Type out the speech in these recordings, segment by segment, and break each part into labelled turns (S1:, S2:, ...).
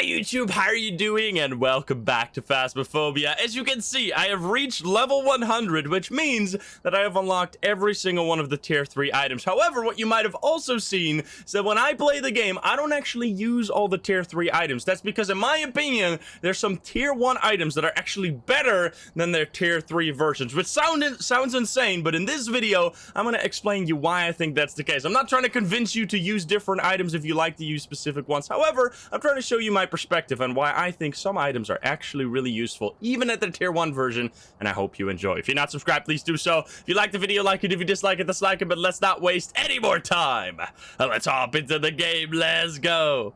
S1: Hi YouTube, how are you doing? And welcome back to Phasmophobia. As you can see, I have reached level 100, which means that I have unlocked every single one of the tier 3 items. However, what you might have also seen is that when I play the game, I don't actually use all the tier 3 items. That's because, in my opinion, there's some tier 1 items that are actually better than their tier 3 versions, which sounds insane, but in this video, I'm going to explain you why I think that's the case. I'm not trying to convince you to use different items if you like to use specific ones. However, I'm trying to show you my perspective on why I think some items are actually really useful, even at the tier 1 version, and I hope you enjoy. If you're not subscribed, please do so. If you like the video, like it. If you dislike it, dislike it, but let's not waste any more time. Let's hop into the game. Let's go.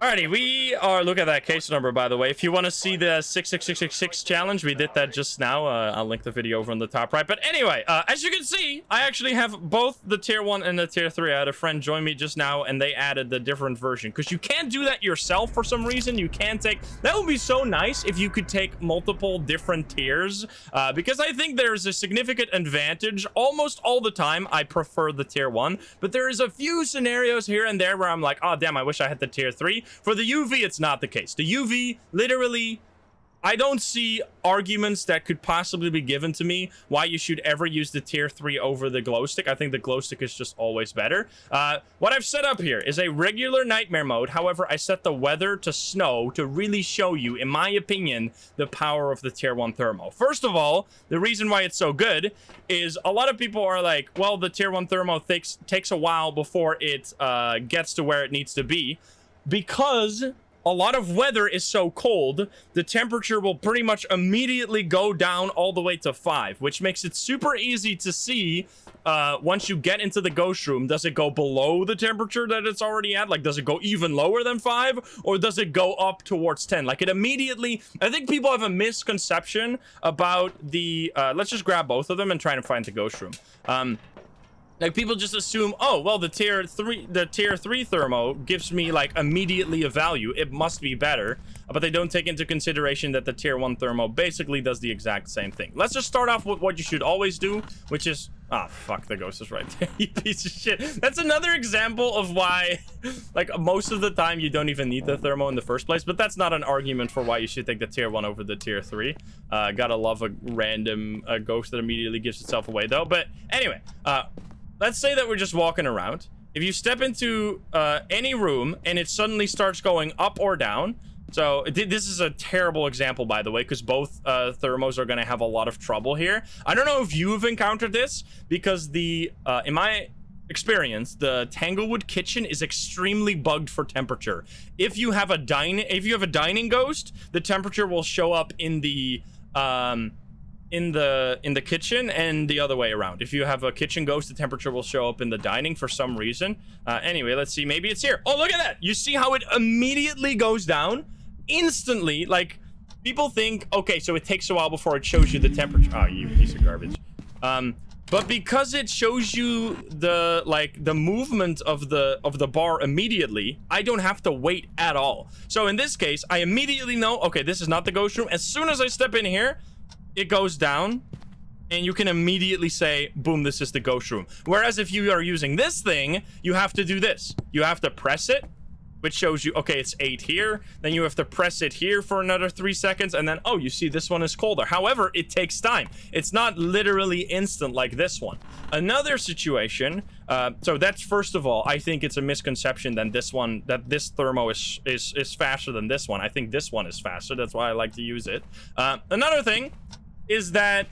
S1: Alrighty, we are, look at that case number, by the way. If you want to see the 66666 challenge, we did that just now. I'll link the video over on the top right. But anyway, as you can see, I actually have both the tier 1 and the tier 3. I had a friend join me just now, and they added the different version. Because you can't do that yourself for some reason. You can't take... That would be so nice if you could take multiple different tiers. Because I think there's a significant advantage. Almost all the time, I prefer the tier 1. But there is a few scenarios here and there where I'm like, oh, damn, I wish I had the tier 3. For the UV, it's not the case. The UV, literally, I don't see arguments that could possibly be given to me why you should ever use the tier 3 over the glow stick. I think the glow stick is just always better. What I've set up here is a regular nightmare mode. However, I set the weather to snow to really show you, in my opinion, the power of the tier 1 thermo. First of all, the reason why it's so good is a lot of people are like, well, the tier 1 thermo takes a while before it gets to where it needs to be. Because a lot of weather is so cold, the temperature will pretty much immediately go down all the way to 5, which makes it super easy to see once you get into the ghost room. Does it go below the temperature that it's already at? Like, does it go even lower than 5? Or does it go up towards 10? Like, it immediately... I think people have a misconception about the... let's just grab both of them and try to find the ghost room. Like, people just assume, oh, well, the tier 3 thermo gives me, like, immediately a value. It must be better. But they don't take into consideration that the tier 1 thermo basically does the exact same thing. Let's just start off with what you should always do, which is... Ah, fuck, the ghost is right there, you piece of shit. That's another example of why, like, most of the time you don't even need the thermo in the first place. But that's not an argument for why you should take the tier 1 over the tier 3. Gotta love a random ghost that immediately gives itself away, though. But anyway, let's say that we're just walking around. If you step into any room and it suddenly starts going up or down. So this is a terrible example, by the way, because both thermos are going to have a lot of trouble here. I don't know if you've encountered this, because in my experience, the Tanglewood kitchen is extremely bugged for temperature. If you have a dining ghost, the temperature will show up in the kitchen, and the other way around. If you have a kitchen ghost, the temperature will show up in the dining for some reason. Anyway, let's see. Maybe it's here. Oh, look at that. You see how it immediately goes down? Instantly. Like, people think, okay, so it takes a while before it shows you the temperature. Oh, you piece of garbage. But because it shows you the movement of the bar immediately, I don't have to wait at all. So in this case, I immediately know, okay, this is not the ghost room. As soon as I step in here, it goes down, and you can immediately say, boom, this is the ghost room. Whereas if you are using this thing, you have to do this. You have to press it, which shows you, okay, it's 8 here. Then you have to press it here for another 3 seconds, and then, oh, you see this one is colder. However, it takes time. It's not literally instant like this one. Another situation, so that's, first of all, I think it's a misconception that this thermo is faster than this one. I think this one is faster. That's why I like to use it. Another thing is that,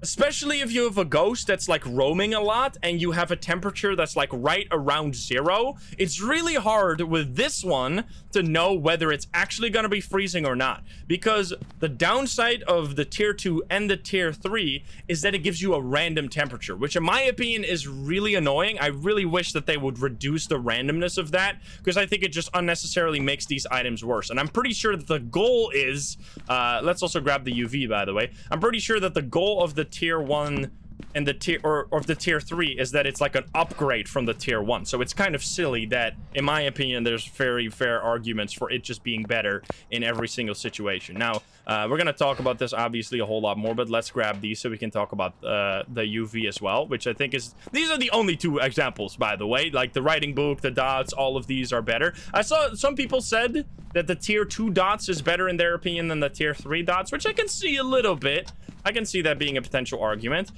S1: especially if you have a ghost that's like roaming a lot and you have a temperature that's like right around 0, it's really hard with this one to know whether it's actually going to be freezing or not. Because the downside of the tier 2 and the tier 3 is that it gives you a random temperature, which in my opinion is really annoying. I really wish that they would reduce the randomness of that, because I think it just unnecessarily makes these items worse. And I'm pretty sure that the goal is, let's also grab the UV, by the way. I'm pretty sure that the goal of the tier 1 and the tier or the tier 3 is that it's like an upgrade from the tier 1. So it's kind of silly that, in my opinion, there's very fair arguments for it just being better in every single situation. Now, we're gonna talk about this obviously a whole lot more, but let's grab these so we can talk about the UV as well, which I think is, these are the only 2 examples, by the way. Like the writing book, the dots, all of these are better. I saw some people said that the tier 2 dots is better in their opinion than the tier 3 dots, which I can see a little bit. I can see that being a potential argument.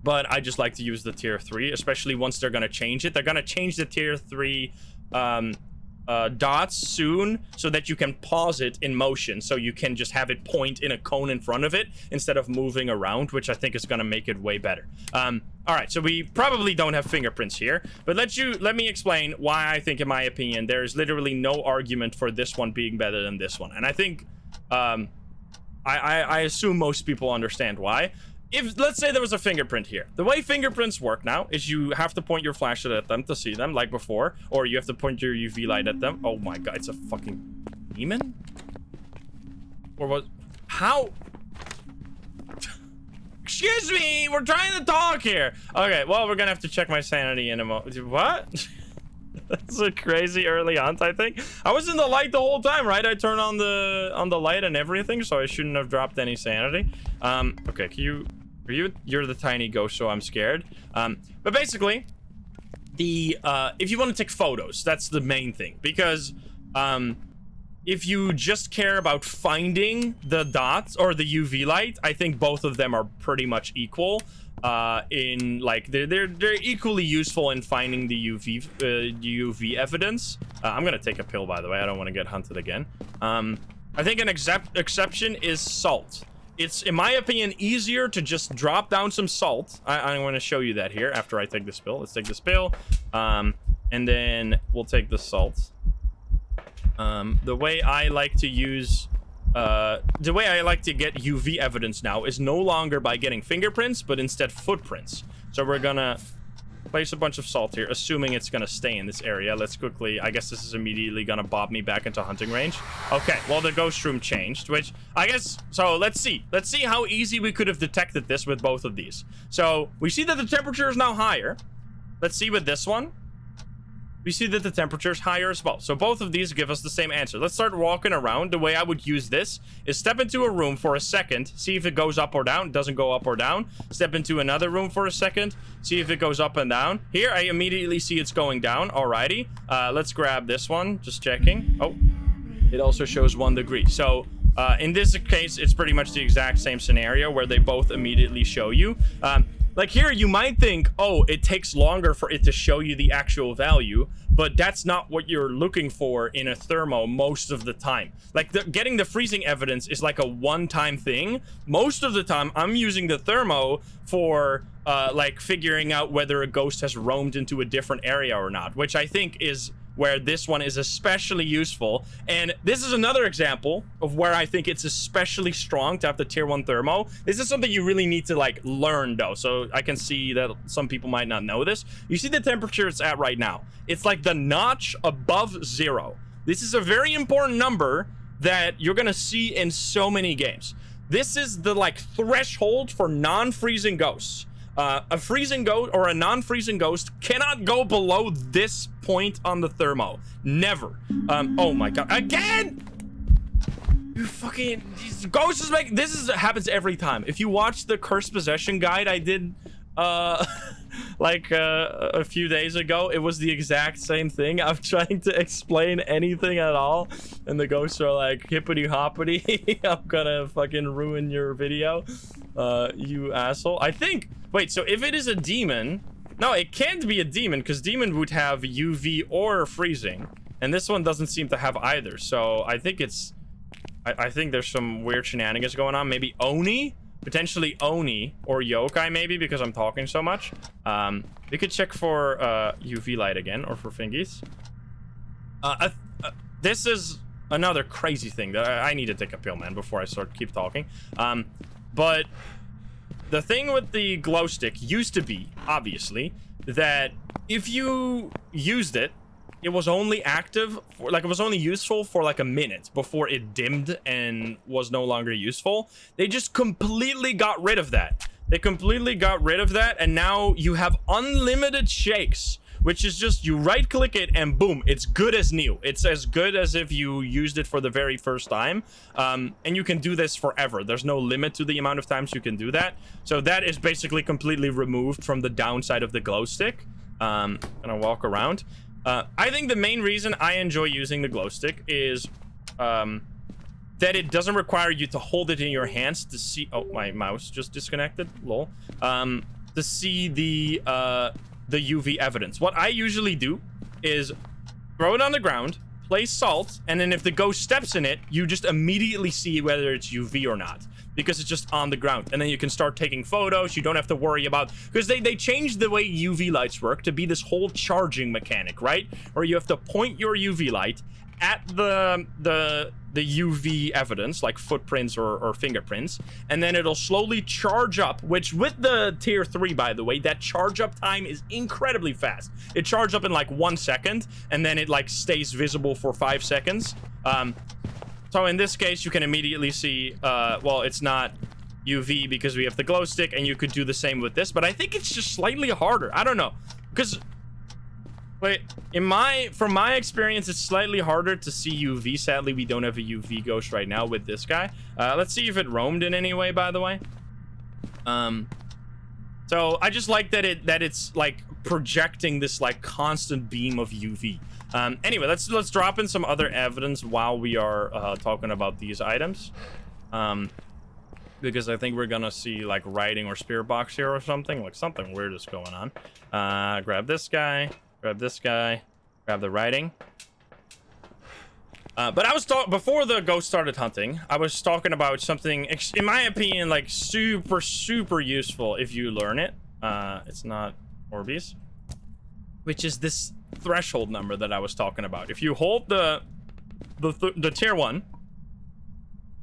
S1: But I just like to use the tier 3, especially once they're going to change it. They're going to change the tier 3 dots soon so that you can pause it in motion. So you can just have it point in a cone in front of it instead of moving around, which I think is going to make it way better. All right, so we probably don't have fingerprints here, but let me explain why I think, in my opinion, there is literally no argument for this one being better than this one. And I think, I assume most people understand why. If, let's say there was a fingerprint here. The way fingerprints work now is you have to point your flashlight at them to see them, like before, or you have to point your UV light at them. Oh my god, it's a fucking demon? Or what? How? Excuse me, we're trying to talk here. Okay, well, we're gonna have to check my sanity in a moment. What? That's a crazy early hunt, I think. I was in the light the whole time, right? I turned on the light and everything, so I shouldn't have dropped any sanity. Okay, you're the tiny ghost, so I'm scared. But basically, if you want to take photos, that's the main thing, because if you just care about finding the dots or the UV light, I think both of them are pretty much equal. In like they're equally useful in finding the UV evidence. I'm gonna take a pill, by the way. I don't want to get hunted again. I think an exception is salt. It's, in my opinion, easier to just drop down some salt. I'm going to show you that here after I take this pill. Let's take this pill, and then we'll take the salt. The way I like to use the way I like to get UV evidence now is no longer by getting fingerprints, but instead footprints. So we're gonna place a bunch of salt here, assuming it's gonna stay in this area. Let's quickly, I guess this is immediately gonna bob me back into hunting range. Okay, well, the ghost room changed, which I guess, so let's see how easy we could have detected this with both of these. So we see that the temperature is now higher. Let's see with this one. We see that the temperature is higher as well. So both of these give us the same answer. Let's start walking around. The way I would use this is step into a room for a second, see if it goes up or down. It doesn't go up or down. Step into another room for a second, see if it goes up and down. Here, I immediately see it's going down. Alrighty. Let's grab this one. Just checking. Oh, it also shows 1 degree. So in this case, it's pretty much the exact same scenario where they both immediately show you. Like here, you might think, oh, it takes longer for it to show you the actual value, but that's not what you're looking for in a thermo most of the time. Like getting the freezing evidence is like a one-time thing. Most of the time, I'm using the thermo for like figuring out whether a ghost has roamed into a different area or not, which I think is where this one is especially useful. And this is another example of where I think it's especially strong to have the tier 1 thermo. This is something you really need to like learn though. So I can see that some people might not know this. You see the temperature it's at right now. It's like the notch above 0. This is a very important number that you're gonna see in so many games. This is the like threshold for non-freezing ghosts. A freezing ghost or a non-freezing ghost cannot go below this point on the thermo. Never. Oh my god. Again! You fucking... These ghosts make... This happens every time. If you watch the Cursed Possession guide I did, like, a few days ago, it was the exact same thing. I'm trying to explain anything at all, and the ghosts are like, hippity hoppity, I'm gonna fucking ruin your video, you asshole. I think... Wait, so if it is a demon... No, it can't be a demon, because demon would have UV or freezing. And this one doesn't seem to have either. So I think it's... I think there's some weird shenanigans going on. Maybe Oni? Potentially Oni. Or Yokai, maybe, because I'm talking so much. We could check for UV light again, or for fingies. This is another crazy thing that I need to take a pill, man, before I keep talking. But... The thing with the glow stick used to be, obviously, that if you used it, it was only active, for, like, it was only useful for like a minute before it dimmed and was no longer useful. They just completely got rid of that. They completely got rid of that, and now you have unlimited shakes, which is just you right click it and boom, it's good as new. It's as good as if you used it for the very first time. And you can do this forever. There's no limit to the amount of times you can do that. So that is basically completely removed from the downside of the glow stick. Gonna walk around. I think the main reason I enjoy using the glow stick is that it doesn't require you to hold it in your hands to see. Oh, my mouse just disconnected. Lol. To see the UV evidence. What I usually do is throw it on the ground, place salt, and then if the ghost steps in it, you just immediately see whether it's UV or not, because it's just on the ground. And then you can start taking photos. You don't have to worry about, because they changed the way UV lights work to be this whole charging mechanic, right? Where you have to point your UV light at the UV evidence, like footprints or fingerprints, and then it'll slowly charge up, which with the tier 3, by the way, that charge up time is incredibly fast. It charges up in like 1 second, and then it like stays visible for 5 seconds. So in this case, you can immediately see, well, it's not UV because we have the glow stick, and you could do the same with this, but I think it's just slightly harder. I don't know, because wait, from my experience, it's slightly harder to see UV. Sadly, we don't have a UV ghost right now with this guy. Let's see if it roamed in any way, by the way. So I just like that it's like projecting this like constant beam of UV. Anyway, let's drop in some other evidence while we are talking about these items. Because I think we're gonna see like writing or spirit box here or something. Like something weird is going on. Grab this guy. Grab this guy. Grab the writing. But I was before the ghost started hunting, I was talking about something, in my opinion, like super useful if you learn it. It's not Orbeez, which is this threshold number that I was talking about. If you hold the tier 1,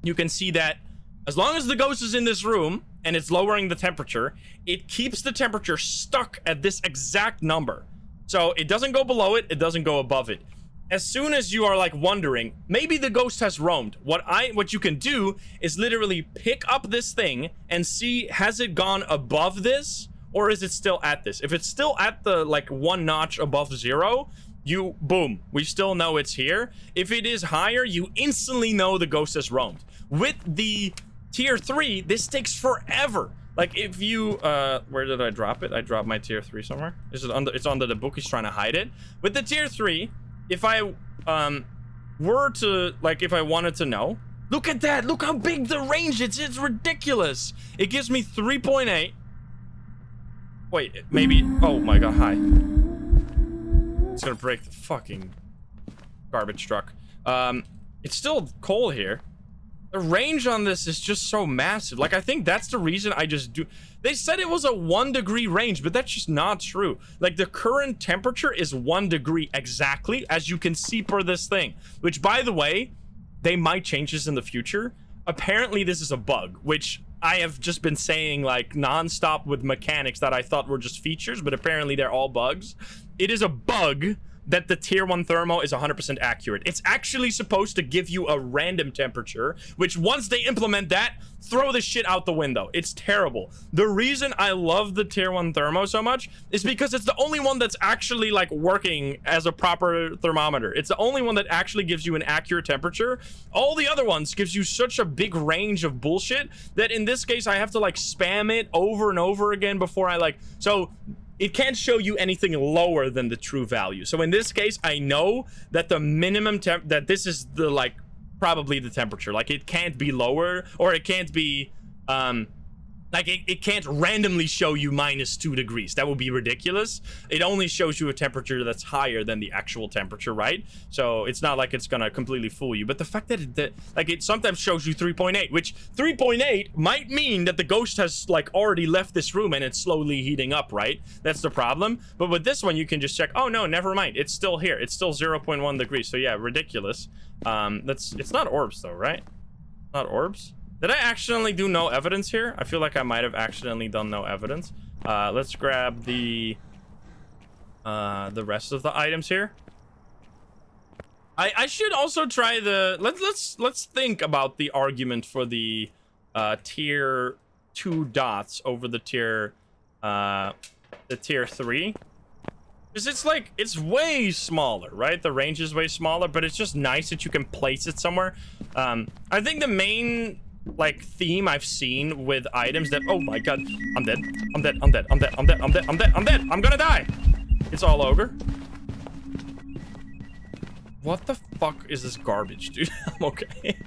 S1: you can see that as long as the ghost is in this room and it's lowering the temperature, it keeps the temperature stuck at this exact number. So it doesn't go below it, it doesn't go above it. As soon as you are like wondering, maybe the ghost has roamed, what you can do is literally pick up this thing and see, has it gone above this or is it still at this? If it's still at the like 1 notch above 0, boom, we still know it's here. If it is higher, you instantly know the ghost has roamed. With the tier 3, this takes forever. Like if you, where did I drop it? I dropped my tier 3 somewhere. Is it under? It's under the book. He's trying to hide it. With the tier 3, if I were to, like, if I wanted to know, look at that. Look how big the range is. It's ridiculous. It gives me 3.8. Wait, maybe. Oh my god, hi. It's gonna break the fucking garbage truck. It's still coal here. The range on this is just so massive. Like, I think that's the reason I just do. They said it was a 1 degree range, but that's just not true. Like, the current temperature is 1 degree exactly, as you can see per this thing. Which, by the way, they might change this in the future. Apparently, this is a bug, which I have just been saying, like, nonstop with mechanics that I thought were just features, but apparently they're all bugs. It is a bug that the tier 1 thermo is 100% accurate. It's actually supposed to give you a random temperature, which once they implement that, throw this shit out the window. It's terrible. The reason I love the tier 1 thermo so much is because it's the only one that's actually like working as a proper thermometer. It's the only one that actually gives you an accurate temperature. All the other ones gives you such a big range of bullshit that in this case I have to like spam it over and over again before I like, so it can't show you anything lower than the true value. So in this case, I know that the minimum temp, that this is the like probably the temperature. Like it can't be lower, or it can't be like it can't randomly show you -2 degrees. That would be ridiculous. It only shows you a temperature that's higher than the actual temperature, right? So it's not like it's gonna completely fool you. But the fact that it sometimes shows you 3.8, which 3.8 might mean that the ghost has like already left this room and it's slowly heating up, right? That's the problem. But with this one, you can just check. Oh no, never mind. It's still here. It's still 0.1 degrees. So yeah, ridiculous. It's not orbs though, right? Not orbs. Did I accidentally do no evidence here? I feel like I might have accidentally done no evidence. Let's grab the rest of the items here. I should also try the let's think about the argument for the tier 2 dots over the tier 3. Because it's like, it's way smaller, right? The range is way smaller, but it's just nice that you can place it somewhere. I think the main like theme I've seen with items that, oh my god, I'm dead, I'm gonna die. It's all ogre. What the fuck is this garbage, dude? I'm okay.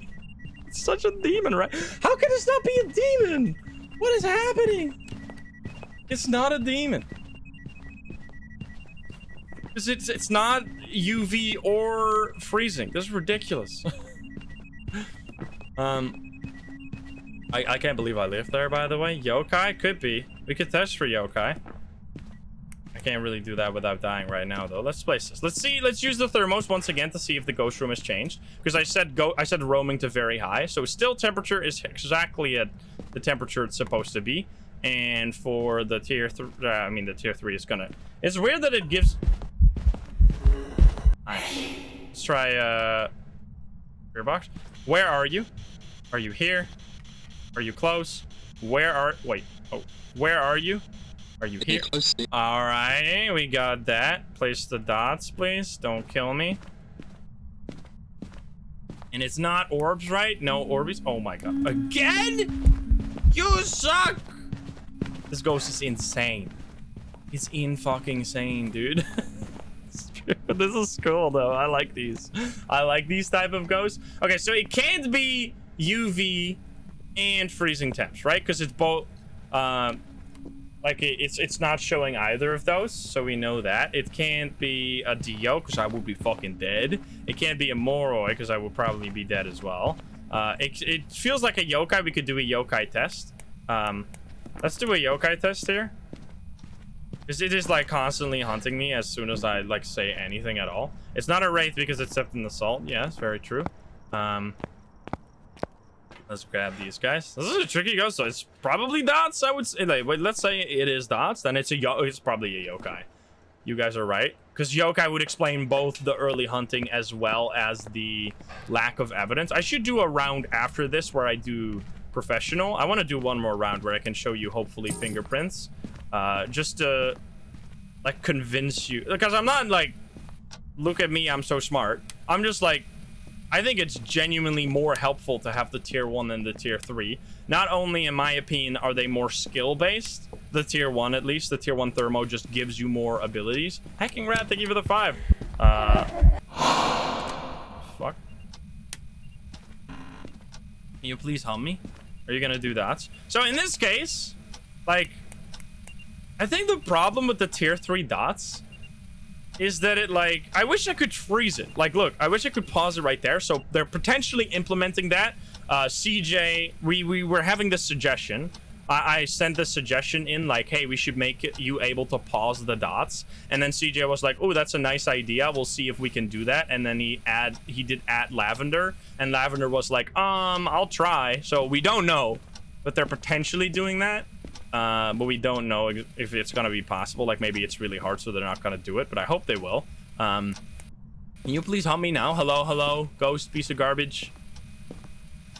S1: It's such a demon, right? How can this not be a demon? What is happening? It's not a demon. It's not UV or freezing. This is ridiculous. I can't believe I lived there, by the way. Yokai? Could be. We could test for yokai. I can't really do that without dying right now, though. Let's place this. Let's see. Let's use the thermos once again to see if the ghost room has changed. Because I said roaming to very high. So still temperature is exactly at the temperature it's supposed to be. And for the tier 3, the tier 3 is gonna... It's weird that it gives... Alright. Let's try, Spirit box. Where are you? Are you here? Are you close? Where are... Wait. Oh. Where are you? Are you here? Alright, we got that. Place the dots, please. Don't kill me. And it's not orbs, right? No orbs. Oh my god. Again? You suck! This ghost is insane. It's fucking insane, dude. This is cool, though. I like these. I like these type of ghosts. Okay, so it can't be UV and freezing temps, right? Because it's both... Like, it's not showing either of those, so we know that. It can't be a Dio, because I would be fucking dead. It can't be a Moroi, because I would probably be dead as well. It feels like a yokai. We could do a yokai test. Let's do a yokai test here. Because it is, like, constantly hunting me as soon as I, like, say anything at all. It's not a wraith because it's stepped in the salt. Yeah, it's very true. Let's grab these guys. This is a tricky ghost, so it's probably dots, I would say. Like, wait, let's say it is dots, then it's probably a yokai. You guys are right. Because yokai would explain both the early hunting as well as the lack of evidence. I should do a round after this where I do professional. I want to do one more round where I can show you, hopefully, fingerprints. Just to, like, convince you. Because I'm not, like, look at me, I'm so smart. I'm just, like, I think it's genuinely more helpful to have the tier 1 than the tier 3. Not only, in my opinion, are they more skill-based, the tier 1 at least, the tier 1 thermo just gives you more abilities. Hacking Rat, thank you for the 5. Fuck. Can you please help me? Are you gonna do that? So in this case, like, I think the problem with the tier 3 dots is that it, like, I wish I could freeze it. Like, look, I wish I could pause it right there. So they're potentially implementing that. CJ, we were having this suggestion. I sent this suggestion in, like, hey, we should make you able to pause the dots. And then CJ was like, oh, that's a nice idea. We'll see if we can do that. And then he did add Lavender. And Lavender was like, I'll try. So we don't know, but they're potentially doing that. But we don't know if it's gonna be possible. Like, maybe it's really hard, so they're not gonna do it, but I hope they will. Can you please help me now? Hello, ghost piece of garbage.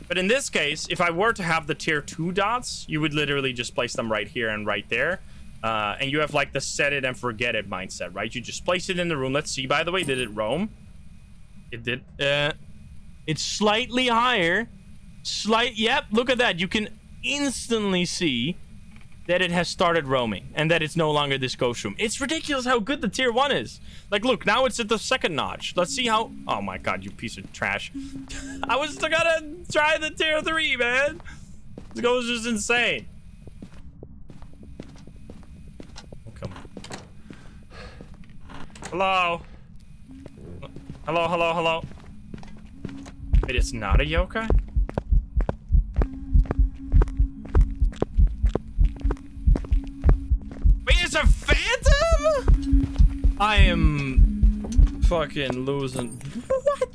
S1: But in this case, if I were to have the tier 2 dots, you would literally just place them right here and right there. And you have, like, the set it and forget it mindset, right? You just place it in the room. Let's see, by the way, did it roam? It did. It's slightly higher. Yep, look at that. You can instantly see that it has started roaming and that it's no longer this ghost room. It's ridiculous how good the tier 1 is. Like, look, now it's at the 2nd notch. Let's see how... Oh my god, you piece of trash. I was still gonna try the tier 3, man. This ghost is insane. Oh, come on. Hello? Hello? Wait, it's not a yokai? It's a phantom? I am fucking losing. What?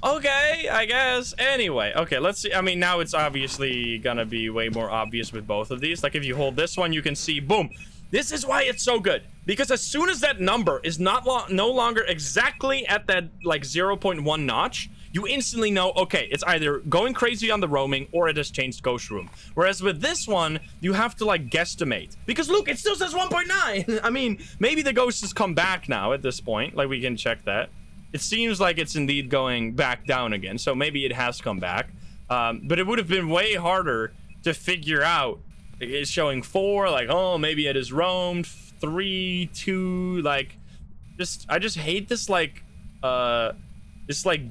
S1: Okay, I guess. Anyway, okay, let's see. I mean, now it's obviously gonna be way more obvious with both of these. Like, if you hold this one, you can see, boom. This is why it's so good. Because as soon as that number is no longer exactly at that, like, 0.1 notch, you instantly know, okay, it's either going crazy on the roaming or it has changed ghost room. Whereas with this one, you have to, like, guesstimate. Because look, it still says 1.9. I mean, maybe the ghost has come back now at this point. Like, we can check that. It seems like it's indeed going back down again. So maybe it has come back. But it would have been way harder to figure out. It's showing 4, like, oh, maybe it has roamed. 3, 2, like... I just hate this like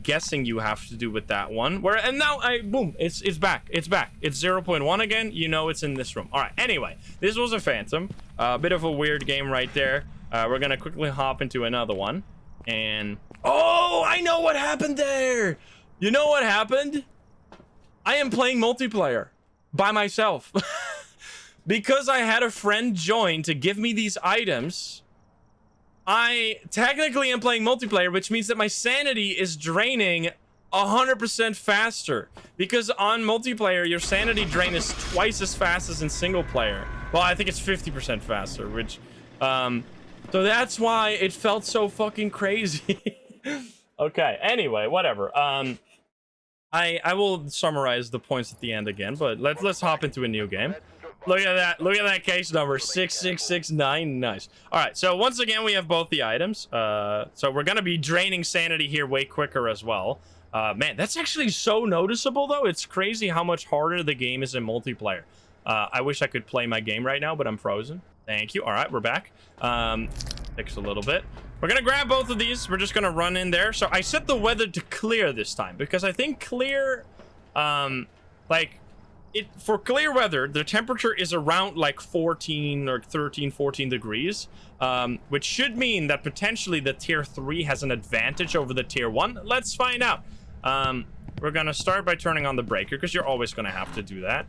S1: guessing you have to do with that one. And now boom, it's back. It's 0.1 again. You know it's in this room. All right. Anyway, this was a Phantom. A bit of a weird game right there. We're gonna quickly hop into another one. And oh, I know what happened there. You know what happened? I am playing multiplayer by myself because I had a friend join to give me these items. I technically am playing multiplayer, which means that my sanity is draining 100% faster, because on multiplayer your sanity drain is twice as fast as in single player. Well, I think it's 50% faster, which so that's why it felt so fucking crazy. Okay, anyway, whatever. I will summarize the points at the end again, but let's hop into a new game. Look at that. Look at that case number, 6669. Nice. All right, so once again, we have both the items. So we're going to be draining sanity here way quicker as well. Man, that's actually so noticeable, though. It's crazy how much harder the game is in multiplayer. I wish I could play my game right now, but I'm frozen. Thank you. All right, we're back. Takes a little bit. We're going to grab both of these. We're just going to run in there. So I set the weather to clear this time, because I think clear, for clear weather, the temperature is around like 14 or 13, 14 degrees, which should mean that potentially the tier 3 has an advantage over the tier 1. Let's find out. We're going to start by turning on the breaker, because you're always going to have to do that.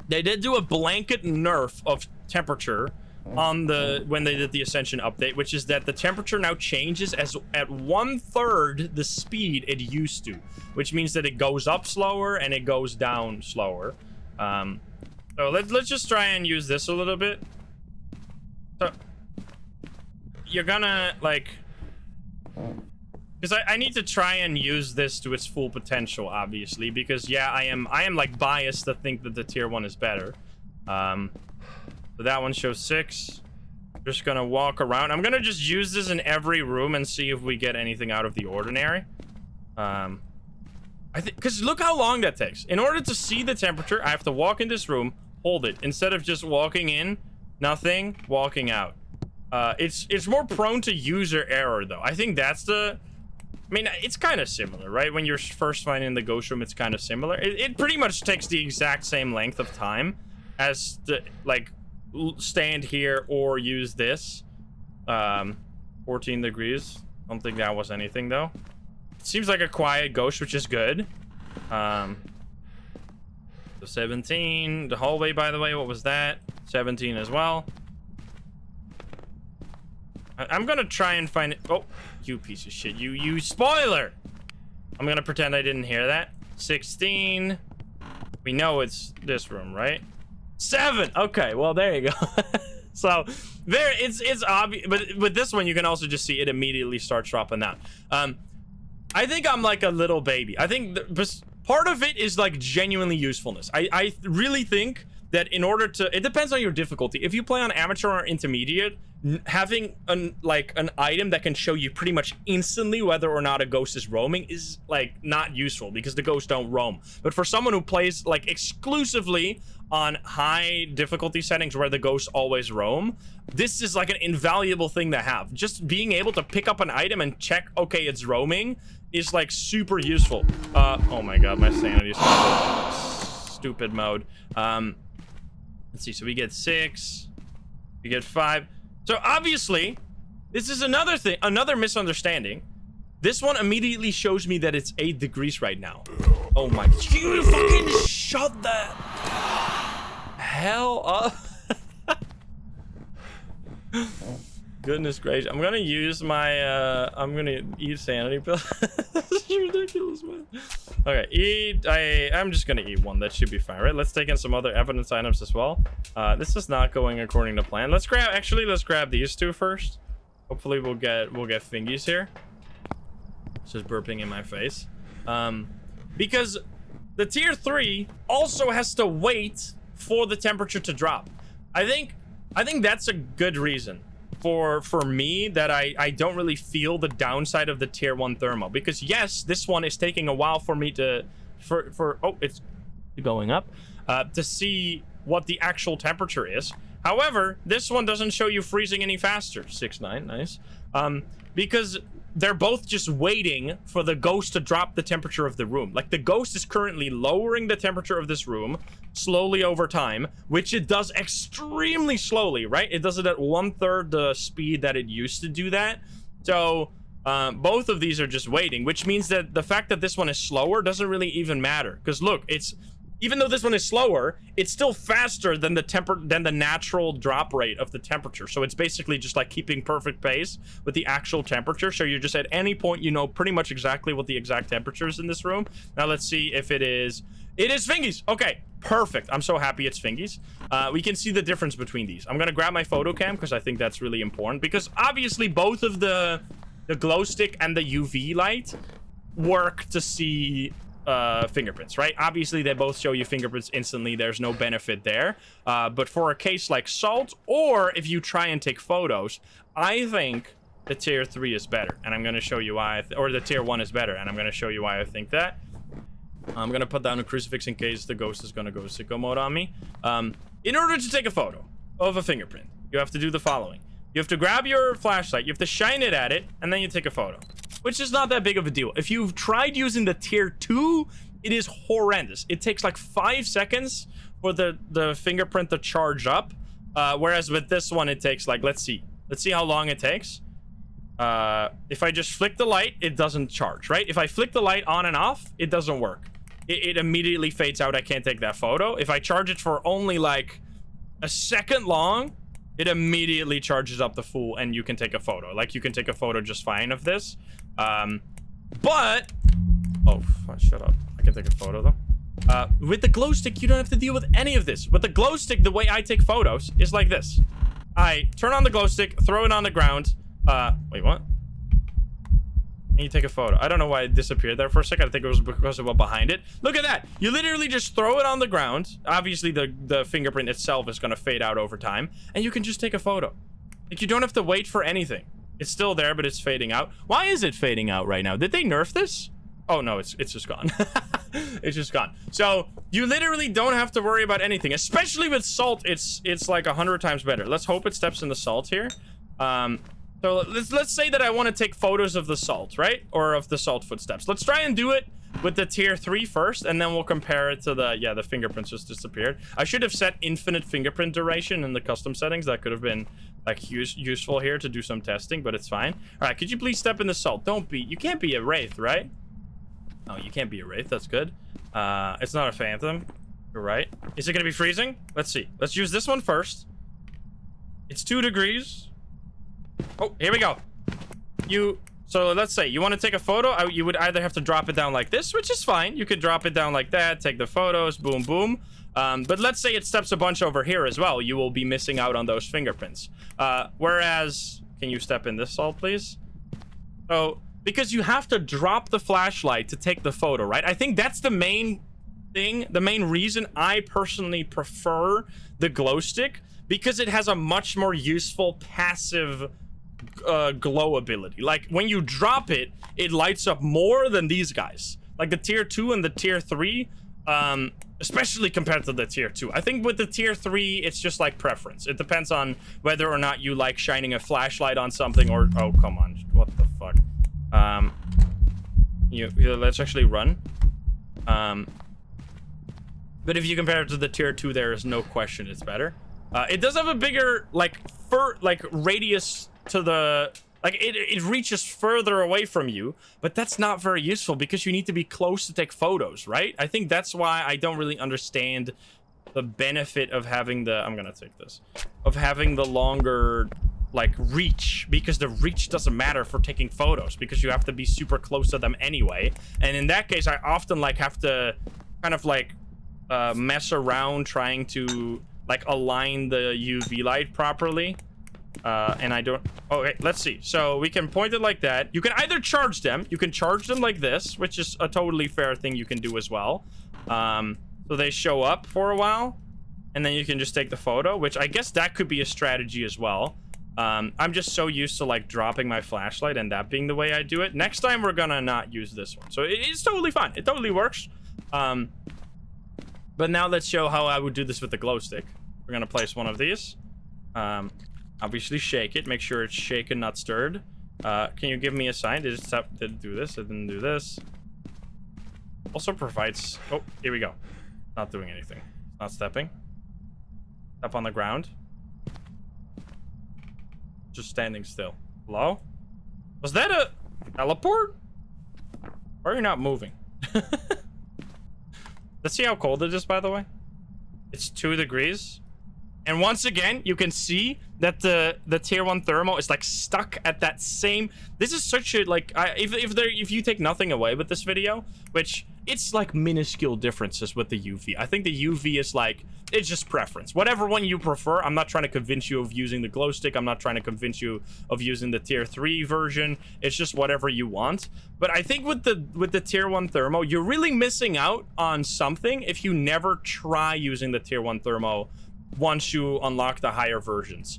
S1: They did do a blanket nerf of temperature on when they did the Ascension update, which is that the temperature now changes at 1/3 the speed it used to, which means that it goes up slower and it goes down slower. So let's just try and use this a little bit. So you're gonna like, because I need to try and use this to its full potential, obviously, because yeah, I am like biased to think that the tier 1 is better. So that one shows 6. Just gonna walk around. I'm gonna just use this in every room and see if we get anything out of the ordinary. I think, because look how long that takes. In order to see the temperature, I have to walk in this room, hold it, instead of just walking in, nothing, walking out. It's more prone to user error, though. I think that's the... I mean, it's kind of similar, right? When you're first finding the ghost room, it's kind of similar. It pretty much takes the exact same length of time as the, like, stand here or use this. 14 degrees. Don't think that was anything, though. It seems like a quiet ghost, which is good. So 17. The hallway, by the way, what was that? 17 as well. I'm gonna try and find it. Oh, you piece of shit. You spoiler. I'm gonna pretend I didn't hear that. 16. We know it's this room, right? 7. Okay, well, there you go. So there, it's obvious, but with this one you can also just see it immediately starts dropping down. I think I'm like a little baby. I think part of it is like genuinely usefulness. I really think that in order to, it depends on your difficulty. If you play on amateur or intermediate, having an item that can show you pretty much instantly whether or not a ghost is roaming is like not useful, because the ghosts don't roam. But for someone who plays like exclusively on high difficulty settings where the ghosts always roam, this is like an invaluable thing to have. Just being able to pick up an item and check, okay, it's roaming, is like super useful. Oh my god, my sanity is stupid mode. Let's see, so we get 6, we get 5. So obviously, this is another thing, another misunderstanding. This one immediately shows me that it's 8 degrees right now. Oh my, you fucking shut that hell up. Goodness gracious. I'm gonna use my I'm gonna eat sanity pill. This is ridiculous, man. Okay, I'm just gonna eat one. That should be fine, right? Let's take in some other evidence items as well. This is not going according to plan. Let's grab these two first. Hopefully we'll get fingies here. It's just burping in my face. Because the tier 3 also has to wait for the temperature to drop. I think that's a good reason for me that I don't really feel the downside of the tier 1 thermo, because yes, this one is taking a while for me to oh, it's going up, to see what the actual temperature is. However, this one doesn't show you freezing any faster. 6.9, nice. Because they're both just waiting for the ghost to drop the temperature of the room. Like, the ghost is currently lowering the temperature of this room slowly over time, which it does extremely slowly, right? It does it at 1/3 the speed that it used to do that. So both of these are just waiting, which means that the fact that this one is slower doesn't really even matter. Because look, even though this one is slower, it's still faster than the natural drop rate of the temperature. So it's basically just like keeping perfect pace with the actual temperature. So you're just at any point, you know pretty much exactly what the exact temperature is in this room. Now let's see if it is Fingies. Okay, perfect. I'm so happy it's Fingies. We can see the difference between these. I'm gonna grab my photo cam because I think that's really important, because obviously both of the glow stick and the UV light work to see fingerprints, right? Obviously they both show you fingerprints instantly. There's no benefit there, but for a case like salt, or if you try and take photos, I think the tier 3 is better, and I'm going to show you why. Or the tier 1 is better, and I'm going to show you why I think that. I'm going to put down a crucifix in case the ghost is going to go sicko mode on me. In order to take a photo of a fingerprint, you have to do the following. You have to grab your flashlight, you have to shine it at it, and then you take a photo, which is not that big of a deal. If you've tried using the tier 2, it is horrendous. It takes like 5 seconds for the fingerprint to charge up, whereas with this one it takes like, let's see how long it takes. If I just flick the light, it doesn't charge, right? If I flick the light on and off, it doesn't work. It immediately fades out. I can't take that photo. If I charge it for only like a second long, it immediately charges up the full, and you can take a photo. Like, you can take a photo just fine of this. But oh, shut up. I can take a photo though. With the glow stick, you don't have to deal with any of this. With the glow stick, the way I take photos is like this. I turn on the glow stick, throw it on the ground. Wait, what? And you take a photo. I don't know why it disappeared there for a second. I think it was because of what behind it. Look at that. You literally just throw it on the ground. Obviously, the fingerprint itself is going to fade out over time, and you can just take a photo. Like, you don't have to wait for anything. It's still there, but it's fading out. Why is it fading out right now? Did they nerf this? Oh, no, it's just gone. It's just gone. So you literally don't have to worry about anything, especially with salt. It's like 100 times better. Let's hope it steps in the salt here. So let's say that I want to take photos of the salt, right? Or of the salt footsteps. Let's try and do it with the tier 3 first, and then we'll compare it to the fingerprints just disappeared. I should have set infinite fingerprint duration in the custom settings. That could have been like useful here to do some testing, but it's fine. All right, could you please step in the salt? You can't be a wraith, right? Oh, you can't be a wraith. That's good. It's not a phantom. You're right. Is it gonna be freezing? Let's see. Let's use this one first. It's 2 degrees. Oh, here we go. So let's say you want to take a photo. You would either have to drop it down like this, which is fine. You could drop it down like that, take the photos, boom, boom. But let's say it steps a bunch over here as well. You will be missing out on those fingerprints. Whereas, can you step in this salt, please? So, because you have to drop the flashlight to take the photo, right? I think that's the main thing, the main reason I personally prefer the glow stick, because it has a much more useful passive glow ability. Like, when you drop it, it lights up more than these guys. Like the tier 2 and the tier 3, especially compared to the tier 2. I think with the tier 3, it's just like preference. It depends on whether or not you like shining a flashlight on something, or oh, come on, what the fuck. Let's actually run. But if you compare it to the tier 2, there is no question it's better. It does have a bigger radius to the, like, it reaches further away from you, but that's not very useful because you need to be close to take photos, right? I think that's why I don't really understand the benefit of having the, I'm gonna take this, of having the longer like reach, because the reach doesn't matter for taking photos because you have to be super close to them anyway. And in that case, I often like have to kind of like mess around trying to like align the UV light properly. And I don't, okay, let's see. So we can point it like that. You can either charge them, you can charge them like this, which is a totally fair thing you can do as well. So they show up for a while and then you can just take the photo, which I guess that could be a strategy as well. I'm just so used to like dropping my flashlight and that being the way I do it. Next time we're gonna not use this one. So it's totally fine. It totally works. But now let's show how I would do this with the glow stick. We're gonna place one of these. Obviously shake it. Make sure it's shaken, not stirred. Can you give me a sign? Did it do this? It didn't do this. Also provides... Oh, here we go. Not doing anything. Not stepping. Step on the ground. Just standing still. Hello? Was that a teleport? Or are you not moving? Let's see how cold it is, by the way. It's 2 degrees. And once again, you can see that the tier 1 thermo is like stuck at that same... This is such a like... if you take nothing away with this video, which it's like minuscule differences with the UV. I think the UV is like... It's just preference. Whatever one you prefer. I'm not trying to convince you of using the glow stick. I'm not trying to convince you of using the tier 3 version. It's just whatever you want. But I think with the tier 1 thermo, you're really missing out on something if you never try using the tier 1 thermo once you unlock the higher versions.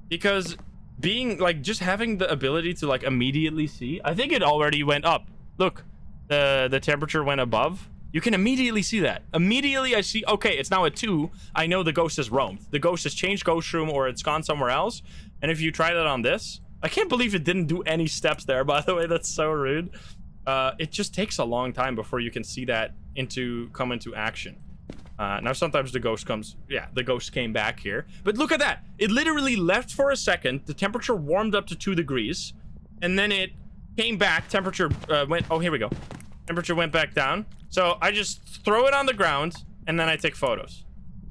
S1: Because being like just having the ability to like immediately see, I think it already went up. Look, the temperature went above. You can immediately see that. Immediately I see, okay, it's now at 2. I know the ghost has roamed. The ghost has changed ghost room or it's gone somewhere else. And if you try that on this, I can't believe it didn't do any steps there, by the way. That's so rude. It just takes a long time before you can see that come into action. Now sometimes the ghost comes, yeah, the ghost came back here, but look at that. It literally left for a second. The temperature warmed up to 2 degrees and then it came back. Temperature went, oh, here we go. Temperature went back down. So I just throw it on the ground and then I take photos.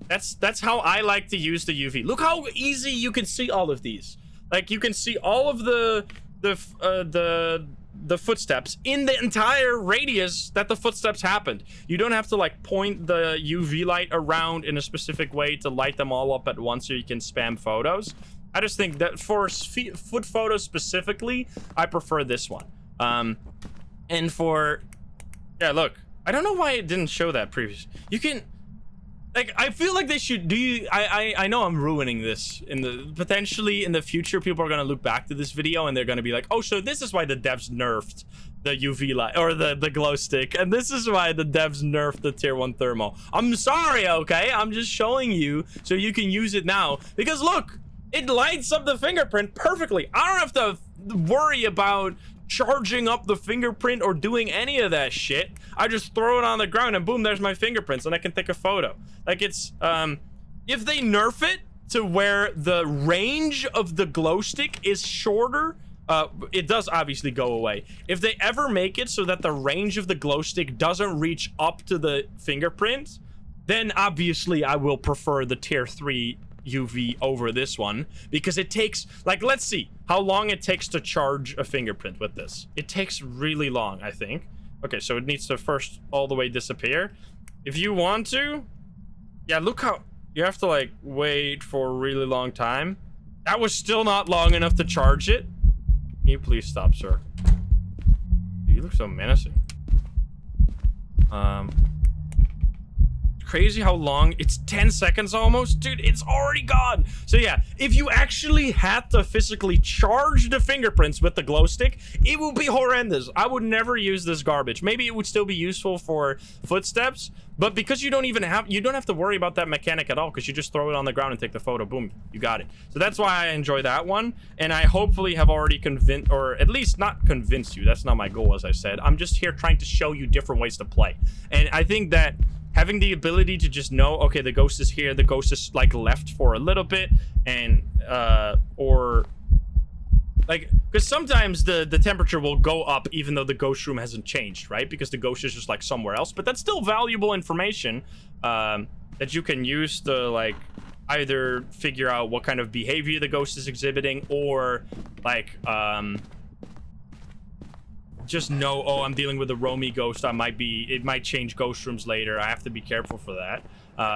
S1: That's how I like to use the UV. Look how easy you can see all of these. Like you can see all of the footsteps in the entire radius that the footsteps happened. You don't have to like point the UV light around in a specific way to light them all up at once so you can spam photos. I just think that for foot photos specifically, I prefer this one. And for, yeah, look, I don't know why it didn't show that previous. You can, like, I feel like they should do. I know I'm ruining this potentially in the future. People are gonna look back to this video and they're gonna be like, oh, so this is why the devs nerfed the UV light or the glow stick, and this is why the devs nerfed the tier 1 thermo. I'm sorry, okay? I'm just showing you so you can use it now because look, it lights up the fingerprint perfectly. I don't have to worry about charging up the fingerprint or doing any of that shit. I just throw it on the ground and boom, there's my fingerprints and I can take a photo. Like it's if they nerf it to where the range of the glow stick is shorter, it does obviously go away. If they ever make it so that the range of the glow stick doesn't reach up to the fingerprint, then obviously I will prefer the tier 3 UV over this one because it takes, like, let's see how long it takes to charge a fingerprint with this. It takes really long, I think. Okay, so it needs to first all the way disappear. If you want to, yeah, look how you have to like wait for a really long time. That was still not long enough to charge it. Can you please stop, sir? You look so menacing. Crazy how long. It's 10 seconds almost, dude. It's already gone. So yeah, if you actually had to physically charge the fingerprints with the glow stick, it would be horrendous. I would never use this garbage. Maybe it would still be useful for footsteps, but because you don't have to worry about that mechanic at all, because you just throw it on the ground and take the photo, boom, you got it. So that's why I enjoy that one, and I hopefully have already convinced, or at least not convinced you. That's not my goal, as I said. I'm just here trying to show you different ways to play, and I think that having the ability to just know, okay, the ghost is here, the ghost is like left for a little bit, and or like, because sometimes the temperature will go up even though the ghost room hasn't changed, right? Because the ghost is just like somewhere else, but that's still valuable information that you can use to like either figure out what kind of behavior the ghost is exhibiting, or like just know, oh, I'm dealing with a roamy ghost. It might change ghost rooms later. I have to be careful for that.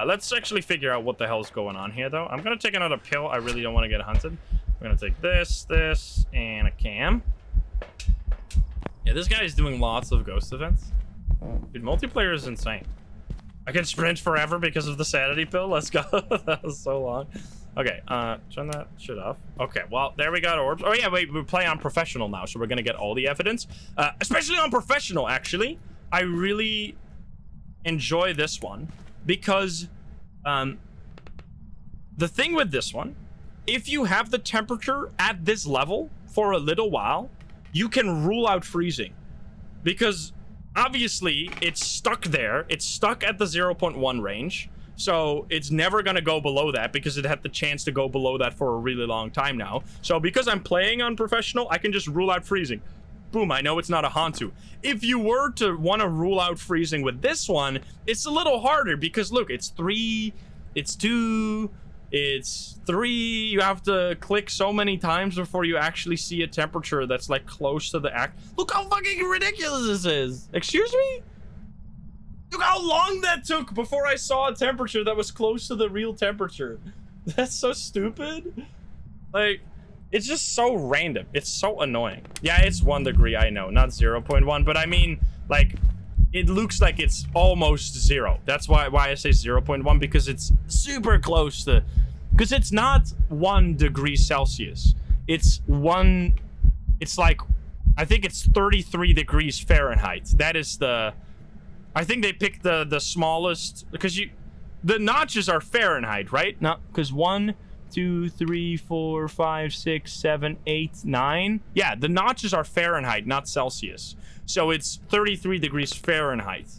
S1: Let's actually figure out what the hell is going on here, though. I'm gonna take another pill. I really don't want to get hunted. I'm gonna take this, and a cam. Yeah, this guy is doing lots of ghost events. Dude, multiplayer is insane. I can sprint forever because of the sanity pill. Let's go. That was so long. Okay, turn that shit off. Okay, well, there we got orbs. Oh yeah, wait, we're playing on professional now, so we're gonna get all the evidence. Especially on professional, actually. I really the thing with this one, if you have the temperature at this level for a little while, you can rule out freezing, because obviously it's stuck there. It's stuck at the 0.1 range, so it's never gonna go below that because it had the chance to go below that for a really long time now. So because I'm playing on professional, I can just rule out freezing. Boom, I know it's not a Hantu. If you were to want to rule out freezing with this one, it's a little harder because look, it's 3, it's 2, it's 3. You have to click so many times before you actually see a temperature that's like close to the act. Look how fucking ridiculous this is. Excuse me? Look how long that took before I saw a temperature that was close to the real temperature. That's so stupid. Like, it's just so random. It's so annoying. Yeah, it's 1 degree, I know, not 0.1, but I mean, like, it looks like it's almost 0. That's why I say 0.1, because it's super close to, because it's not 1 degree Celsius. It's like, I think it's 33 degrees Fahrenheit. That is the, I think they picked the smallest, because the notches are Fahrenheit, right? No, because 1, 2, 3, 4, 5, 6, 7, 8, 9. Yeah, the notches are Fahrenheit, not Celsius. So it's 33 degrees Fahrenheit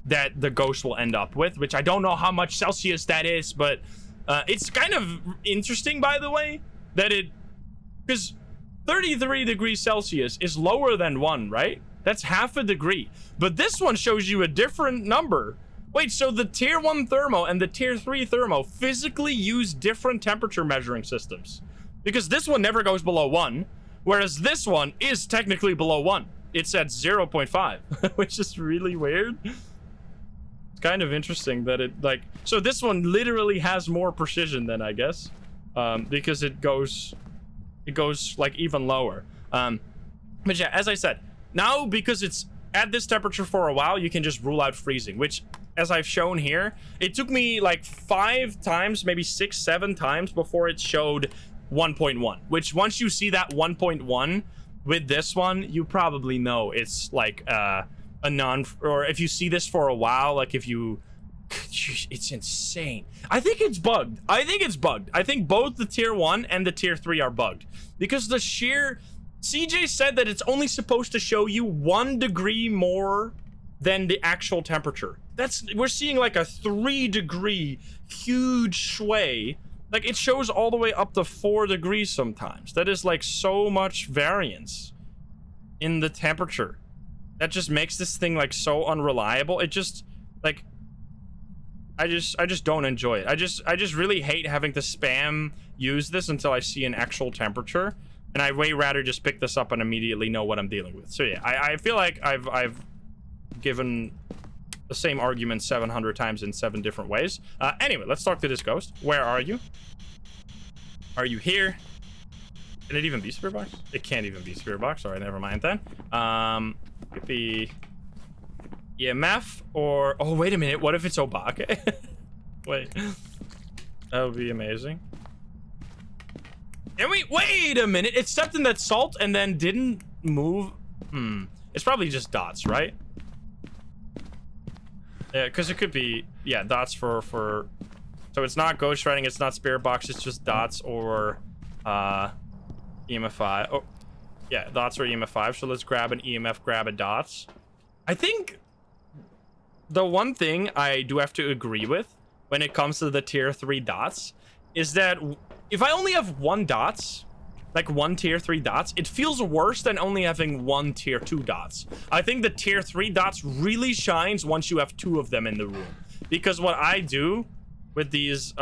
S1: that the ghost will end up with, which I don't know how much Celsius that is, but it's kind of interesting, by the way, that because 33 degrees Celsius is lower than 1, right? That's half a degree. But this one shows you a different number. Wait, so the tier 1 thermo and the tier 3 thermo physically use different temperature measuring systems, because this one never goes below 1, whereas this one is technically below 1. It's at 0.5, which is really weird. It's kind of interesting that it, like, so this one literally has more precision than, I guess, because it goes like even lower. But yeah, as I said, now because it's at this temperature for a while, you can just rule out freezing, which, as I've shown here, it took me like 5 times, maybe 6, 7 times before it showed 1.1, which once you see that 1.1 with this one, you probably know it's like a non, or if you see this for a while, like if you, it's insane. I think it's bugged. I think both the tier 1 and the tier 3 are bugged, because the sheer, CJ said that it's only supposed to show you 1 degree more than the actual temperature. We're seeing like a 3 degree huge sway. Like, it shows all the way up to 4 degrees sometimes. That is like so much variance in the temperature. That just makes this thing like so unreliable. It just, like, I just don't enjoy it. I just really hate having to spam use this until I see an actual temperature, and I'd way rather just pick this up and immediately know what I'm dealing with. So yeah, I feel like I've given the same argument 700 times in 7 different ways. Anyway, let's talk to this ghost. Where are you? Are you here? Can it even be Spirit Box? It can't even be Spirit Box. All right, never mind then. Could be EMF or... Oh, wait a minute. What if it's Obake? Wait. That would be amazing. And wait a minute. It stepped in that salt and then didn't move. It's probably just dots, right? Yeah, because it could be, yeah, dots for so it's not ghost writing, it's not Spirit Box, it's just dots or EMF5. Oh yeah, dots or EMF5. So let's grab an EMF, grab a dots. I think the one thing I do have to agree with when it comes to the tier 3 dots is that if I only have 1 dots, like 1 tier 3 dots, it feels worse than only having 1 tier 2 dots. I think the tier 3 dots really shines once you have 2 of them in the room, because what I do with these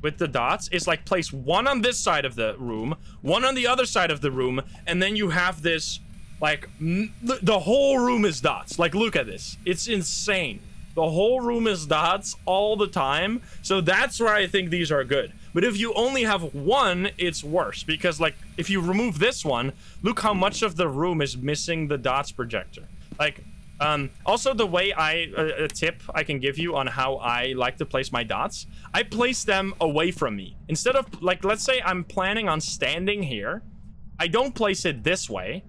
S1: with the dots is like place 1 on this side of the room, 1 on the other side of the room, and then you have this like the whole room is dots. Like, look at this, it's insane. The whole room is dots all the time. So that's where I think these are good. But if you only have 1, it's worse, because like if you remove this one, look how much of the room is missing the dots projector. Like, also the way a tip I can give you on how I like to place my dots, I place them away from me. Instead of, like, let's say I'm planning on standing here, I don't place it this way,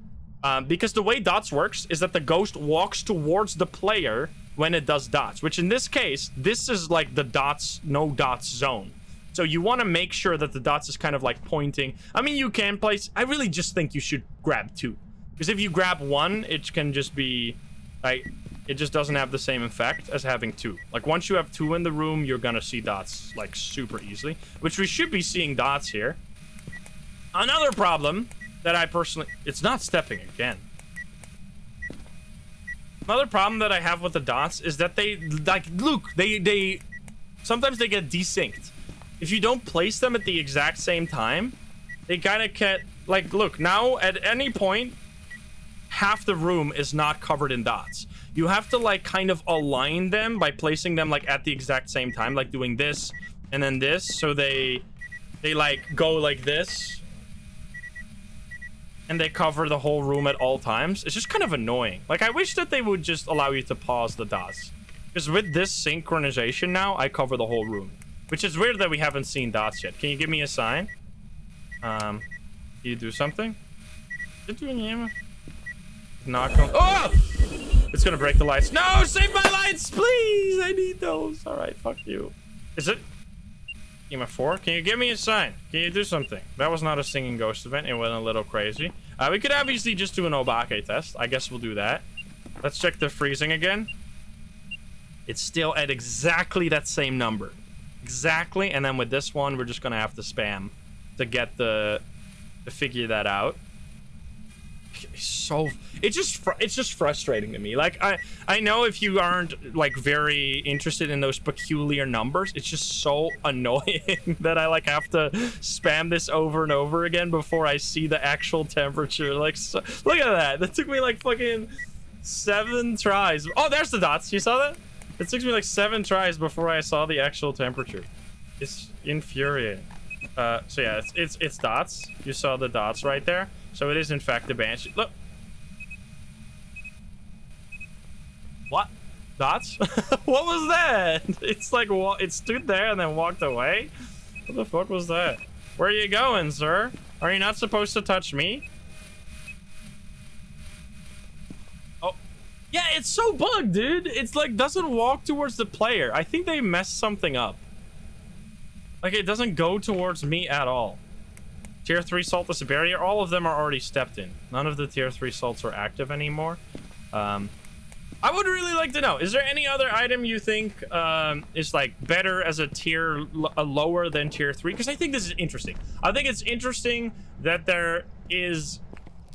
S1: because the way dots works is that the ghost walks towards the player when it does dots, which in this case, this is like the dots, no dots zone.
S2: So you want to make sure that the dots is kind of like pointing. I mean, you can place, I really just think you should grab 2, because if you grab 1, it can just be like, it just doesn't have the same effect as having 2. Like once you have 2 in the room, you're gonna see dots like super easily, which we should be seeing dots here. Another problem that I personally, it's not stepping again. Another problem that I have with the dots is that they, like, look, they sometimes they get desynced. If you don't place them at the exact same time, they kind of get, like, look, now at any point, half the room is not covered in dots. You have to, like, kind of align them by placing them, like, at the exact same time, like doing this and then this, so they like, go like this. And they cover the whole room at all times. It's just kind of annoying. Like, I wish that they would just allow you to pause the dots. Because with this synchronization now, I cover the whole room. Which is weird that we haven't seen dots yet. Can you give me a sign? Can you do something? Not going. Oh! It's gonna break the lights. No! Save my lights! Please! I need those. Alright, fuck you. Is it? Game of 4? Can you give me a sign? Can you do something? That was not a singing ghost event. It went a little crazy. We could obviously just do an Obake test. I guess we'll do that. Let's check the freezing again. It's still at exactly that same number. Exactly. And then with this one, we're just gonna have to spam to get to figure that out. It's just frustrating to me. Like, I know if you aren't like very interested in those peculiar numbers, it's just so annoying that I like have to spam this over and over again before I see the actual temperature. Like, so, look at that. That took me like fucking 7 tries. Oh, there's the dots. You saw that? It took me like 7 tries before I saw the actual temperature. It's infuriating. So yeah, it's dots. You saw the dots right there. So it is in fact the Banshee. Look. What? Dots? What was that? It's like, it stood there and then walked away? What the fuck was that? Where are you going, sir? Are you not supposed to touch me? Oh. Yeah, it's so bugged, dude. It's like, doesn't walk towards the player. I think they messed something up. Like, it doesn't go towards me at all. Tier 3 salt is a barrier. All of them are already stepped in. None of the tier 3 salts are active anymore. I would really like to know, is there any other item you think is like better as a tier lower than tier 3? Because I think this is interesting. I think it's interesting that there is,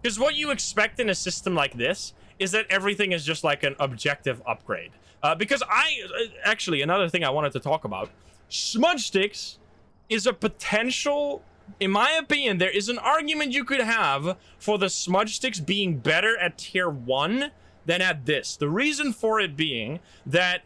S2: because what you expect in a system like this is that everything is just like an objective upgrade. Because actually, another thing I wanted to talk about, Smudge Sticks is a potential, in my opinion, there is an argument you could have for the Smudge Sticks being better at tier 1 than at this. The reason for it being that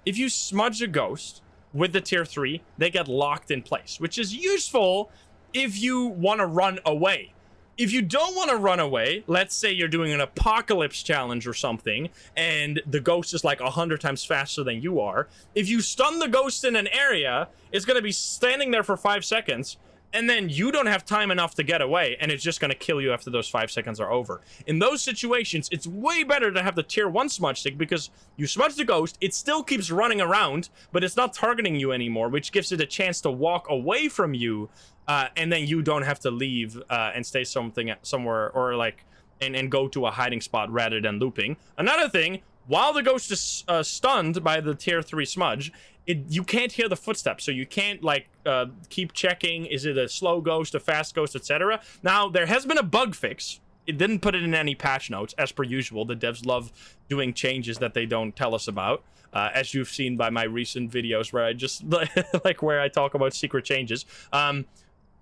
S2: if you smudge a ghost with the tier 3, they get locked in place, which is useful if you want to run away. If you don't want to run away, let's say you're doing an apocalypse challenge or something, and the ghost is like 100 times faster than you are, if you stun the ghost in an area, it's going to be standing there for 5 seconds, and then you don't have time enough to get away, and it's just going to kill you after those 5 seconds are over. In those situations, it's way better to have the tier 1 smudge stick, because you smudge the ghost, it still keeps running around, but it's not targeting you anymore, which gives it a chance to walk away from you, and then you don't have to leave and stay somewhere, or like, and go to a hiding spot rather than looping. Another thing, while the ghost is stunned by the tier 3 smudge, you can't hear the footsteps, so you can't like keep checking, is it a slow ghost, a fast ghost, etc. Now, there has been a bug fix. It didn't put it in any patch notes, as per usual. The devs love doing changes that they don't tell us about, as you've seen by my recent videos where I just like where I talk about secret changes.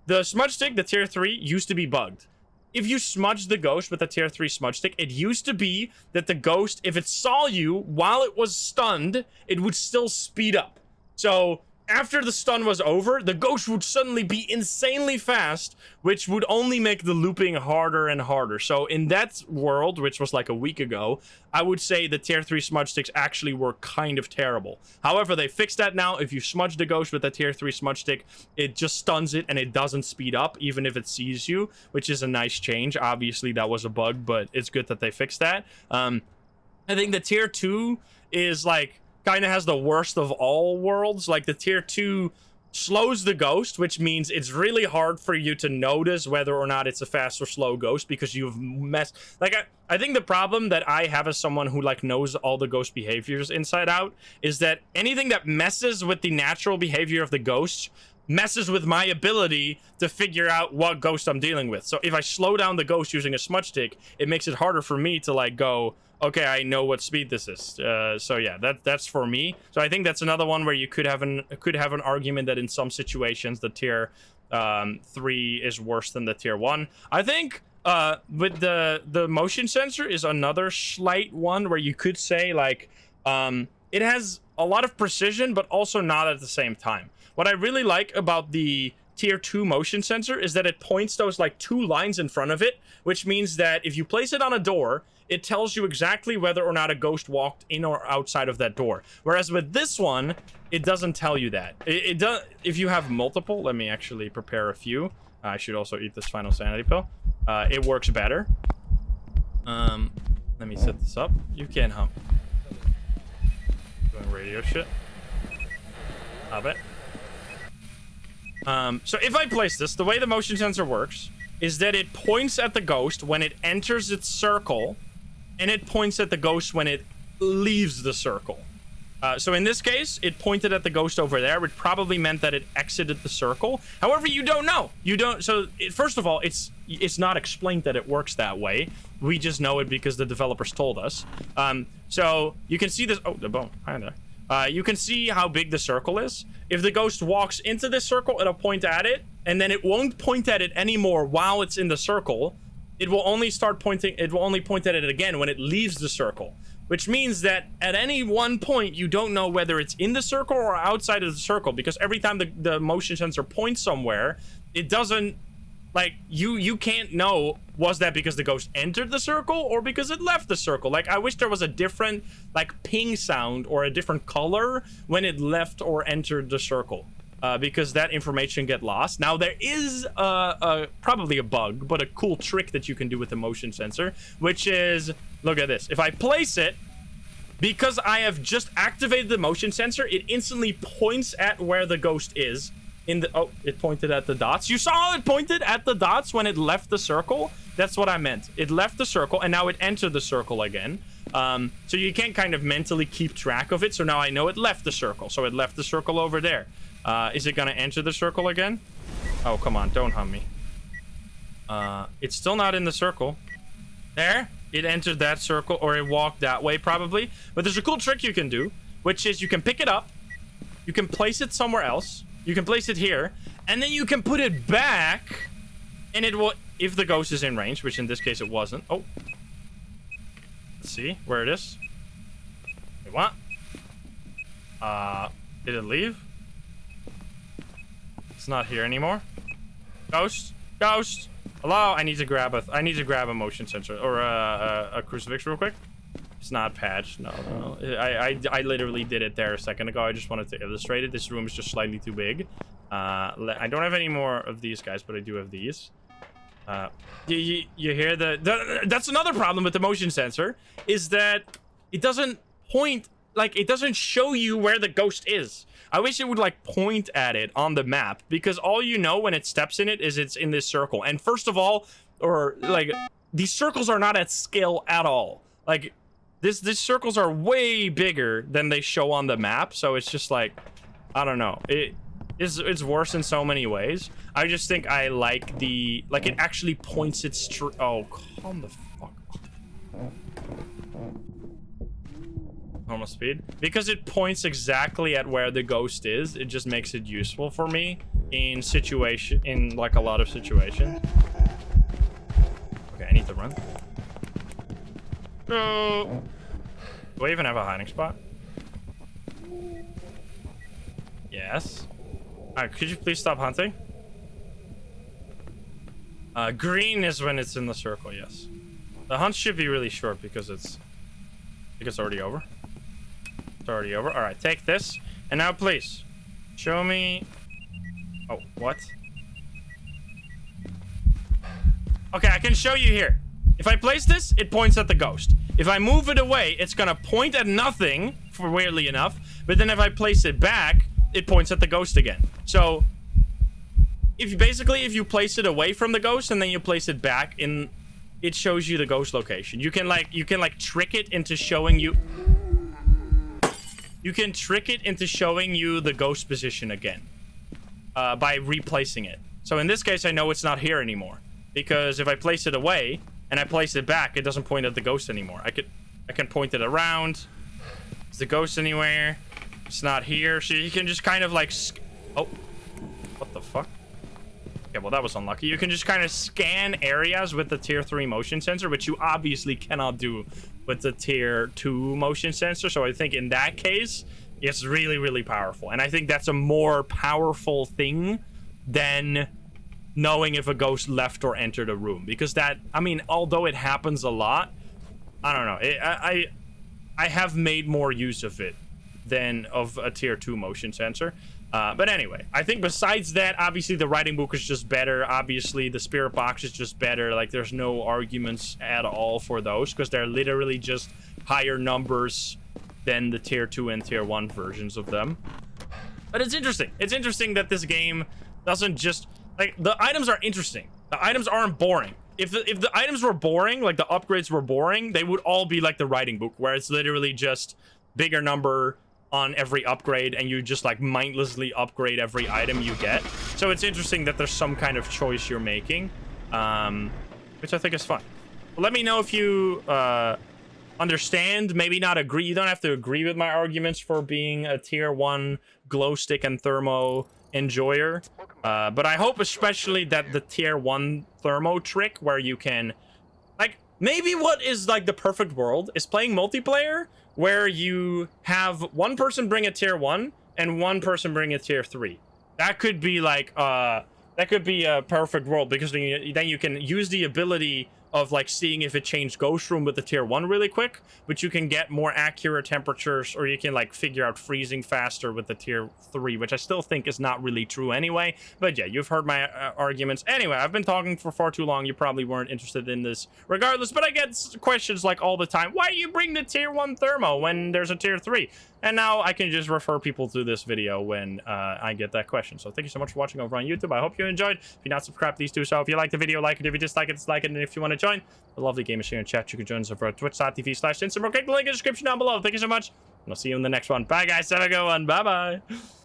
S2: The smudge stick, the tier 3, used to be bugged. If you smudged the ghost with a tier 3 smudge stick, it used to be that the ghost, if it saw you while it was stunned, it would still speed up. So after the stun was over, the ghost would suddenly be insanely fast, which would only make the looping harder and harder. So in that world, which was like a week ago, I would say the tier 3 smudge sticks actually were kind of terrible. However, they fixed that now. If you smudge the ghost with a tier 3 smudge stick, it just stuns it and it doesn't speed up even if it sees you, which is a nice change. Obviously, that was a bug, but it's good that they fixed that. I think the tier 2 is like, kind of has the worst of all worlds. Like, the tier 2 slows the ghost, which means it's really hard for you to notice whether or not it's a fast or slow ghost because you've messed. Like, I think the problem that I have as someone who like knows all the ghost behaviors inside out is that anything that messes with the natural behavior of the ghost messes with my ability to figure out what ghost I'm dealing with. So if I slow down the ghost using a smudge stick, it makes it harder for me to like go, okay, I know what speed this is. So yeah, that's for me. So I think that's another one where you could have an argument that in some situations the tier 3 is worse than the tier 1. I think with the motion sensor is another slight one where you could say like it has a lot of precision but also not at the same time. What I really like about the tier 2 motion sensor is that it points those like 2 lines in front of it, which means that if you place it on a door, it tells you exactly whether or not a ghost walked in or outside of that door. Whereas with this one, it doesn't tell you that. It does if you have multiple. Let me actually prepare a few. I should also eat this final sanity pill. It works better. Let me set this up. You can't hump. Doing radio shit. Stop it. So if I place this, the way the motion sensor works is that it points at the ghost when it enters its circle, and it points at the ghost when it leaves the circle. So in this case, it pointed at the ghost over there, which probably meant that it exited the circle. However, you don't know. You don't. So first of all, it's not explained that it works that way. We just know it because the developers told us. So you can see this. Oh, the bone. Hi there. You can see how big the circle is. If the ghost walks into this circle, it'll point at it, and then it won't point at it anymore while it's in the circle. It will only start pointing. It will only point at it again when it leaves the circle, which means that at any one point, you don't know whether it's in the circle or outside of the circle, because every time the motion sensor points somewhere, it doesn't, like, you can't know, was that because the ghost entered the circle or because it left the circle? Like, I wish there was a different, like, ping sound or a different color when it left or entered the circle, because that information get lost. Now, there is probably a bug, but a cool trick that you can do with the motion sensor, which is, look at this. If I place it, because I have just activated the motion sensor, it instantly points at where the ghost is. It pointed at the dots. You saw it pointed at the dots when it left the circle. That's what I meant. It left the circle and now it entered the circle again. So you can kind of mentally keep track of it. So now I know it left the circle. So it left the circle over there. Is it gonna enter the circle again? Oh, come on, don't hum me. It's still not in the circle. There, it entered that circle, or it walked that way probably. But there's a cool trick you can do, which is you can pick it up, you can place it somewhere else. You can place it here, and then you can put it back, and it will, if the ghost is in range, which in this case it wasn't. Oh. Let's see where it is. Wait, what? Did it leave? It's not here anymore. Ghost? Ghost? Hello? I need to grab a motion sensor, or a crucifix real quick. It's not patched. No. I literally did it there a second ago. I just wanted to illustrate it. This room is just slightly too big. I don't have any more of these guys, but I do have these. You hear that's another problem with the motion sensor, is that it doesn't point, like, it doesn't show you where the ghost is. I wish it would, like, point at it on the map, because all you know when it steps in it is it's in this circle. And first of all, or like, these circles are not at scale at all. Like, these circles are way bigger than they show on the map, so it's just like, I don't know. It's worse in so many ways. I just think I like the, like, it actually points it straight. Oh, calm the fuck. Normal speed, because it points exactly at where the ghost is. It just makes it useful for me in like a lot of situations. Okay, I need to run. Go. Do I even have a hiding spot? Yes. Alright, could you please stop hunting? Green is when it's in the circle, yes. The hunt should be really short because it's already over. It's already over. Alright, take this. And now please, show me... Oh, what? Okay, I can show you here. If I place this, it points at the ghost. If I move it away, it's gonna point at nothing, for weirdly enough. But then if I place it back, it points at the ghost again. So if you place it away from the ghost and then you place it back in, it shows you the ghost location. You can trick it into showing you. You can trick it into showing you the ghost position again by replacing it. So in this case, I know it's not here anymore because if I place it away and I place it back, it doesn't point at the ghost anymore. I can point it around. Is the ghost anywhere? It's not here. So you can just kind of like, oh, what the fuck? Okay, well, that was unlucky. You can just kind of scan areas with the tier 3 motion sensor, which you obviously cannot do with the tier 2 motion sensor. So I think in that case, it's really, really powerful. And I think that's a more powerful thing than knowing if a ghost left or entered a room. Because that, I mean, although it happens a lot, I don't know. I have made more use of it than of a tier 2 motion sensor. But anyway, I think besides that, obviously the writing book is just better. Obviously the spirit box is just better. Like there's no arguments at all for those because they're literally just higher numbers than the tier 2 and tier 1 versions of them. But it's interesting. It's interesting that this game doesn't just, like, the items are interesting. The items aren't boring. If the items were boring, like the upgrades were boring, they would all be like the writing book where it's literally just bigger number on every upgrade and you just like mindlessly upgrade every item you get. So it's interesting that there's some kind of choice you're making, which I think is fun. But let me know if you understand, maybe not agree. You don't have to agree with my arguments for being a tier 1 glow stick and thermo enjoyer, but I hope especially that the tier 1 thermo trick where you can, like, maybe what is like the perfect world is playing multiplayer where you have one person bring a tier 1 and one person bring a tier 3. That could be like that could be a perfect world because then you can use the ability of like seeing if it changed ghost room with the tier 1 really quick, but you can get more accurate temperatures, or you can like figure out freezing faster with the tier 3, which I still think is not really true anyway. But yeah, you've heard my arguments. Anyway, I've been talking for far too long. You probably weren't interested in this regardless, but I get questions like all the time. Why do you bring the tier 1 thermo when there's a tier 3? And now I can just refer people to this video when I get that question. So thank you so much for watching over on YouTube. I hope you enjoyed. If you're not subscribed, please do so. If you like the video, like it. If you dislike it, dislike it. And if you want to join the lovely gamers here in chat, you can join us over at twitch.tv/Instagram. Click the link in the description down below. Thank you so much. And I'll see you in the next one. Bye, guys. Have a good one. Bye-bye.